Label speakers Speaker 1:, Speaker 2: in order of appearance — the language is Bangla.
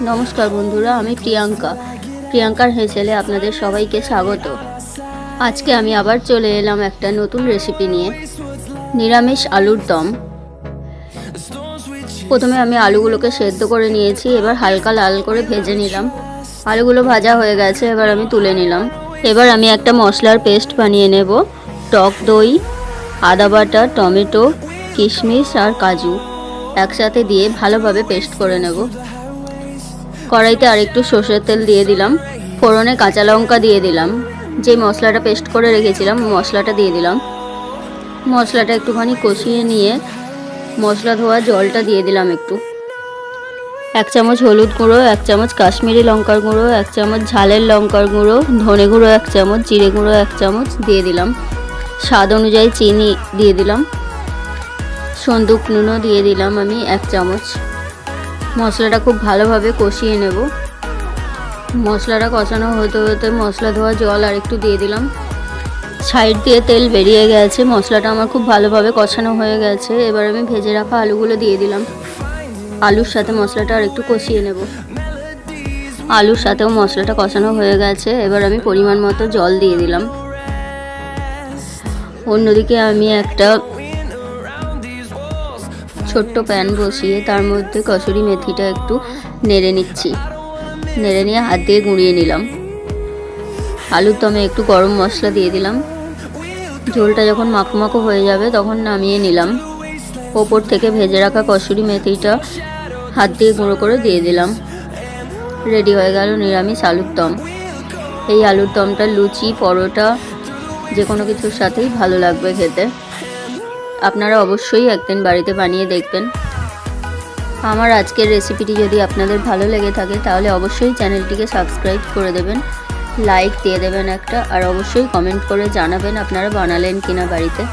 Speaker 1: নমস্কার বন্ধুরা, আমি প্রিয়াঙ্কার হেসেলে আপনাদের সবাইকে স্বাগত। আজকে আমি আবার চলে এলাম একটা নতুন রেসিপি নিয়ে, নিরামিষ আলুর দম। প্রথমে আমি আলুগুলোকে সেদ্ধ করে নিয়েছি, এবার হালকা লাল করে ভেজে নিলাম। আলুগুলো ভাজা হয়ে গেছে, এবার আমি তুলে নিলাম। এবার আমি একটা মশলার পেস্ট বানিয়ে নেব। টক দই, আদা বাটা, টমেটো, কিশমিশ আর কাজু একসাথে দিয়ে ভালোভাবে পেস্ট করে নেব। কড়াইতে আরেকটু সর্ষের তেল দিয়ে দিলাম, ফোড়নে কাঁচা লঙ্কা দিয়ে দিলাম, যে মশলাটা পেস্ট করে রেখেছিলাম মশলাটা দিয়ে দিলাম। মশলাটা একটুখানি কষিয়ে নিয়ে মশলা ধোয়া জলটা দিয়ে দিলাম একটু। 1 চামচ হলুদ গুঁড়ো, 1 চামচ কাশ্মীরি লঙ্কার গুঁড়ো, 1 চামচ ঝালের লঙ্কার গুঁড়ো, ধনে গুঁড়ো 1 চামচ, জিরে গুঁড়ো 1 চামচ দিয়ে দিলাম। স্বাদ অনুযায়ী চিনি দিয়ে দিলাম। সন্দুক নুনও দিয়ে দিলাম আমি 1 চামচ। মশলাটা খুব ভালোভাবে কষিয়ে নেব। মশলাটা কষানো হতে হতে মশলা ধোয়া জল আর একটু দিয়ে দিলাম। সাইড দিয়ে তেল বেরিয়ে গেছে, মশলাটা আমার খুব ভালোভাবে কষানো হয়ে গেছে। এবার আমি ভেজে রাখা আলুগুলো দিয়ে দিলাম। আলুর সাথে মশলাটা আর একটু কষিয়ে নেব। আলুর সাথেও মশলাটা কষানো হয়ে গেছে, এবার আমি পরিমাণ মতো জল দিয়ে দিলাম। অন্যদিকে আমি একটা ছোট্ট প্যান বসিয়ে তার মধ্যে কসুরি মেথিটা একটু নেড়ে নিচ্ছি। নেড়ে নিয়ে হাত দিয়ে গুঁড়িয়ে নিলাম। আলুর দমে একটু গরম মশলা দিয়ে দিলাম। ঝোলটা যখন মাখো হয়ে যাবে তখন নামিয়ে নিলাম। ওপর থেকে ভেজে রাখা কসুরি মেথিটা হাত দিয়ে গুঁড়ো করে দিয়ে দিলাম। রেডি হয়ে গেল নিরামিষ আলুর দম। এই আলুর দমটা লুচি, পরোটা যে কোনো কিছুর সাথেই ভালো লাগবে খেতে। আপনারা অবশ্যই একদিন বাড়িতে বানিয়ে দেখবেন। আমার আজকের রেসিপিটি যদি আপনাদের ভালো লেগে থাকে তাহলে অবশ্যই চ্যানেলটিকে সাবস্ক্রাইব করে দেবেন, লাইক দিয়ে দেবেন একটা, আর অবশ্যই কমেন্ট করে জানাবেন আপনারা বানালেন কিনা বাড়িতে।